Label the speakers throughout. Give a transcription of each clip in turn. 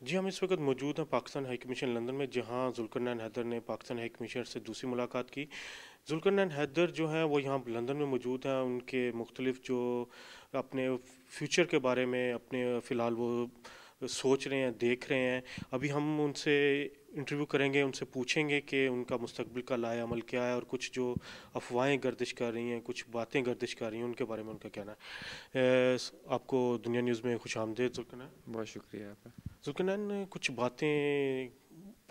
Speaker 1: جی, ہم اس وقت موجود ہیں پاکستان ہائی کمیشن لندن میں, جہاں ذوالقرنین حیدر نے پاکستان ہائی کمیشنر سے دوسری ملاقات کی. ذوالقرنین حیدر جو ہیں وہ یہاں لندن میں موجود ہیں. ان کے مختلف جو اپنے فیوچر کے بارے میں اپنے فی الحال وہ سوچ رہے ہیں, دیکھ رہے ہیں. ابھی ہم ان سے انٹرویو کریں گے, ان سے پوچھیں گے کہ ان کا مستقبل کا لائحہ عمل کیا ہے, اور کچھ جو افواہیں گردش کر رہی ہیں, کچھ باتیں گردش کر رہی ہیں, ان کے بارے میں ان کا کہنا ہے. آپ کو دنیا نیوز میں خوش آمدید ذوالقرنین.
Speaker 2: بہت شکریہ آپ کا.
Speaker 1: ذوالقرنین, کچھ باتیں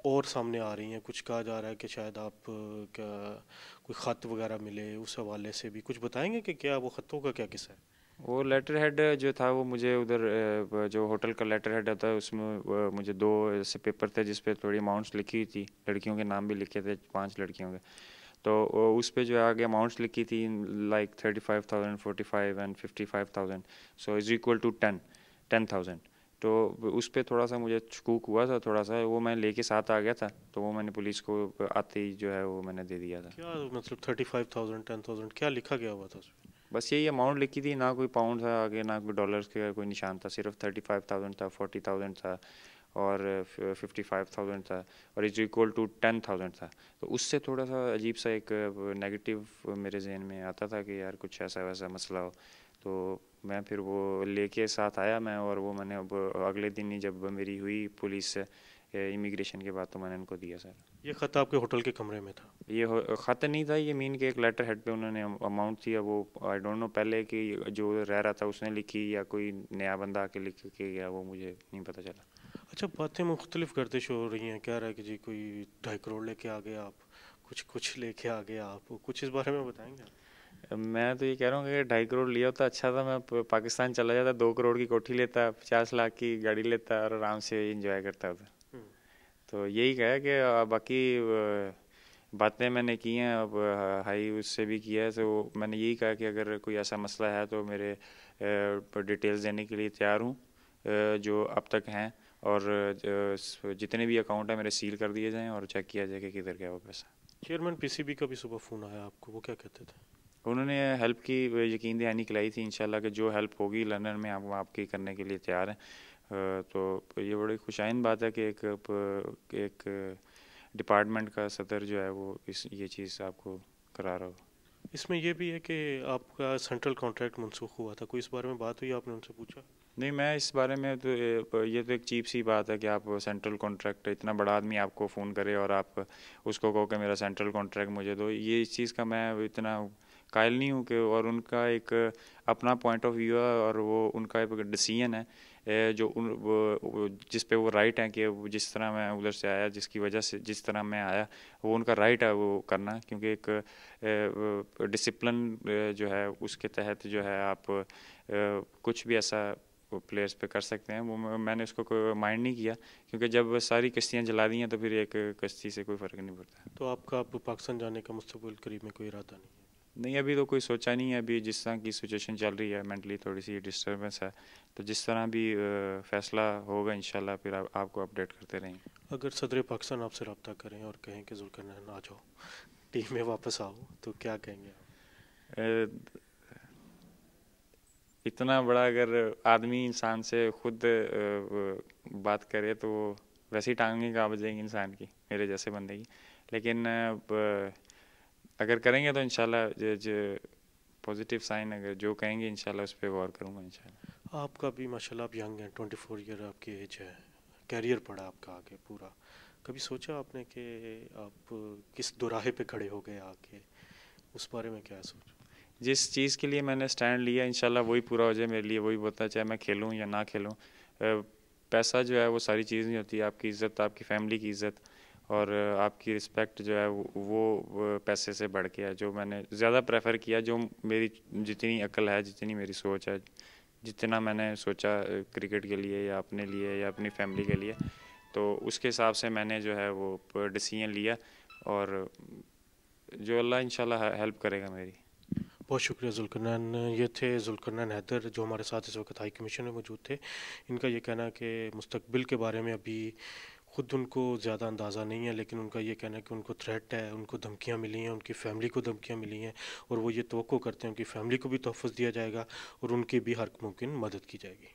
Speaker 1: اور سامنے آ رہی ہیں. کچھ کہا جا رہا ہے کہ شاید آپ کا کوئی خط وغیرہ ملے, اس حوالے سے بھی کچھ بتائیں گے کہ کیا وہ خطوں کا کیا قصہ ہے؟
Speaker 2: وہ لیٹر ہیڈ جو تھا وہ مجھے ادھر جو ہوٹل کا لیٹر ہیڈ ہوتا ہے اس میں مجھے 2 ایسے پیپر تھے جس پہ تھوڑی اماؤنٹس لکھی ہوئی تھی, لڑکیوں کے نام بھی لکھے تھے, 5 لڑکیوں کے. تو اس پہ جو ہے آگے اماؤنٹس لکھی تھی like 35,000, 45 and 55,000, so is equal to 10,000. تو اس پہ تھوڑا سا مجھے شکوک ہوا تھا تھوڑا سا, وہ میں لے کے ساتھ آ گیا تھا, تو وہ میں نے پولیس کو آتے ہی جو ہے وہ میں نے دے دیا تھا.
Speaker 1: کیا مطلب 35,000 10,000 کیا لکھا گیا ہوا تھا اس میں؟
Speaker 2: بس یہی اماؤنٹ لکھی تھی, نہ کوئی پاؤنڈ تھا آگے, نہ کوئی ڈالرس کا کوئی نشان تھا, صرف 35,000 تھا, 40,000 تھا, اور 55,000 تھا, اور از اکول ٹو 10,000 تھا. تو اس سے تھوڑا سا عجیب سا ایک نیگیٹو میرے ذہن میں آتا تھا کہ یار کچھ ایسا ویسا مسئلہ ہو. تو میں پھر وہ لے کے ساتھ آیا میں, اور وہ میں نے اب اگلے دن ہی جب میری ہوئی پولیس سے امیگریشن کے بعد تو میں نے ان کو دیا سر.
Speaker 1: یہ خط آپ کے ہوٹل کے کمرے میں تھا؟
Speaker 2: یہ خط نہیں تھا, یہ مین کے ایک لیٹر ہیڈ پہ انہوں نے اماؤنٹ تھی, وہ آئی ڈونٹ نو پہلے کہ جو رہ رہا تھا اس نے لکھی یا کوئی نیا بندہ آ کے لکھ کے گیا, وہ مجھے نہیں پتہ چلا.
Speaker 1: اچھا, باتیں مختلف گردش ہو رہی ہیں. کہہ رہا ہے کہ جی کوئی 2.5 کروڑ لے کے آ گیا آپ, کچھ لے کے آ گیا آپ, کچھ اس بارے میں بتائیں گے آپ؟
Speaker 2: میں تو یہ کہہ رہا ہوں کہ 2.5 کروڑ لیا ہوتا اچھا تھا, میں پاکستان چلا جاتا, 2 کروڑ کی کوٹھی لیتا, 50 لاکھ کی گاڑی لیتا, اور آرام سے انجوائے کرتا ہوتا. تو یہی کہا کہ باقی باتیں میں نے کی ہیں, اب ہائی اس سے بھی کیا ہے, تو میں نے یہی کہا کہ اگر کوئی ایسا مسئلہ ہے تو میرے ڈیٹیلز دینے کے لیے تیار ہوں جو اب تک ہیں, اور جتنے بھی اکاؤنٹ ہیں میرے سیل کر دیے جائیں اور چیک کیا جائے کہ کدھر گیا وہ پیسہ.
Speaker 1: چیئرمین پی سی بی کا بھی صبح فون آیا آپ کو, وہ کیا کہتے تھے؟
Speaker 2: انہوں نے ہیلپ کی یقین دہانی کھلائی تھی انشاءاللہ کہ جو ہیلپ ہوگی لندن میں ہم آپ کی کرنے کے لیے تیار ہیں. تو یہ بڑی خوشائن بات ہے کہ ایک ڈپارٹمنٹ کا صدر جو ہے وہ یہ چیز آپ کو کرا رہا ہو.
Speaker 1: اس میں یہ بھی ہے کہ آپ کا سینٹرل کانٹریکٹ منسوخ ہوا تھا, کوئی اس بارے میں بات ہوئی, آپ نے ان سے پوچھا؟
Speaker 2: نہیں, میں اس بارے میں تو یہ تو ایک چیپ سی بات ہے کہ آپ سینٹرل کانٹریکٹ, اتنا بڑا آدمی آپ کو فون کرے اور آپ اس کو کہو کہ میرا سینٹرل کانٹریکٹ مجھے دو. یہ اس چیز کا میں اتنا قائل نہیں ہوں کہ, اور ان کا ایک اپنا پوائنٹ آف ویو ہے, اور وہ ان کا ایک ڈیسیژن ہے جو جس پہ وہ رائٹ ہیں کہ جس طرح میں ادھر سے آیا, جس کی وجہ سے جس طرح میں آیا, وہ ان کا رائٹ ہے وہ کرنا, کیونکہ ایک ڈسپلن جو ہے اس کے تحت جو ہے آپ کچھ بھی ایسا پلیئرس پہ کر سکتے ہیں. وہ میں نے اس کو مائنڈ نہیں کیا, کیونکہ جب ساری کشتیاں جلا دی ہیں تو پھر ایک کشتی سے کوئی فرق نہیں پڑتا.
Speaker 1: تو آپ کا پاکستان جانے کا مستقبل قریب میں کوئی ارادہ نہیں ہے؟
Speaker 2: نہیں, ابھی تو کوئی سوچا نہیں ہے. ابھی جس طرح کی سچویشن چل رہی ہے, مینٹلی تھوڑی سی ڈسٹربنس ہے, تو جس طرح بھی فیصلہ ہوگا انشاءاللہ پھر آپ کو اپڈیٹ کرتے رہیں گے.
Speaker 1: اگر صدر پاکستان آپ سے رابطہ کریں اور کہیں کہ ذوالقرنین آ جاؤ, ٹیم میں واپس آؤ, تو کیا کہیں گے آپ؟
Speaker 2: اتنا بڑا اگر آدمی انسان سے خود بات کرے تو ویسی ٹانگیں کہاں بجیں گی انسان کی, میرے جیسے بندے کی. لیکن اگر کریں گے تو انشاءاللہ پازیٹیو سائن اگر جو کہیں گے انشاءاللہ اس پہ غور کروں گا انشاءاللہ.
Speaker 1: آپ کا بھی ماشاءاللہ آپ ینگ ہیں, 24 ایئر آپ کی ایج ہے, کیریئر پڑا آپ کا آگے پورا. کبھی سوچا آپ نے کہ آپ کس دوراہے پہ کھڑے ہو گئے آگے, اس بارے میں کیا سوچ؟
Speaker 2: جس چیز کے لیے میں نے سٹینڈ لیا انشاءاللہ وہی پورا ہو جائے میرے لیے, وہی ہوتا ہے, چاہے میں کھیلوں یا نہ کھیلوں. پیسہ جو ہے وہ ساری چیز نہیں ہوتی. آپ کی عزت, آپ کی فیملی کی عزت اور آپ کی رسپیکٹ جو ہے وہ پیسے سے بڑھ کے ہے. جو میں نے زیادہ پریفر کیا, جو میری جتنی عقل ہے, جتنی میری سوچ ہے, جتنا میں نے سوچا کرکٹ کے لیے یا اپنے لیے یا اپنی فیملی کے لیے, تو اس کے حساب سے میں نے جو ہے وہ ڈیسیژن لیا, اور جو اللہ انشاءاللہ ہیلپ کرے گا میری.
Speaker 1: بہت شکریہ ذوالقرنین. یہ تھے ذوالقرنین حیدر جو ہمارے ساتھ اس وقت ہائی کمیشن میں موجود تھے. ان کا یہ کہنا ہے کہ مستقبل کے بارے میں ابھی خود ان کو زیادہ اندازہ نہیں ہے, لیکن ان کا یہ کہنا ہے کہ ان کو تھریٹ ہے, ان کو دھمکیاں ملی ہیں, ان کی فیملی کو دھمکیاں ملی ہیں, اور وہ یہ توقع کرتے ہیں ان کی فیملی کو بھی تحفظ دیا جائے گا اور ان کی بھی ہر ممکن مدد کی جائے گی.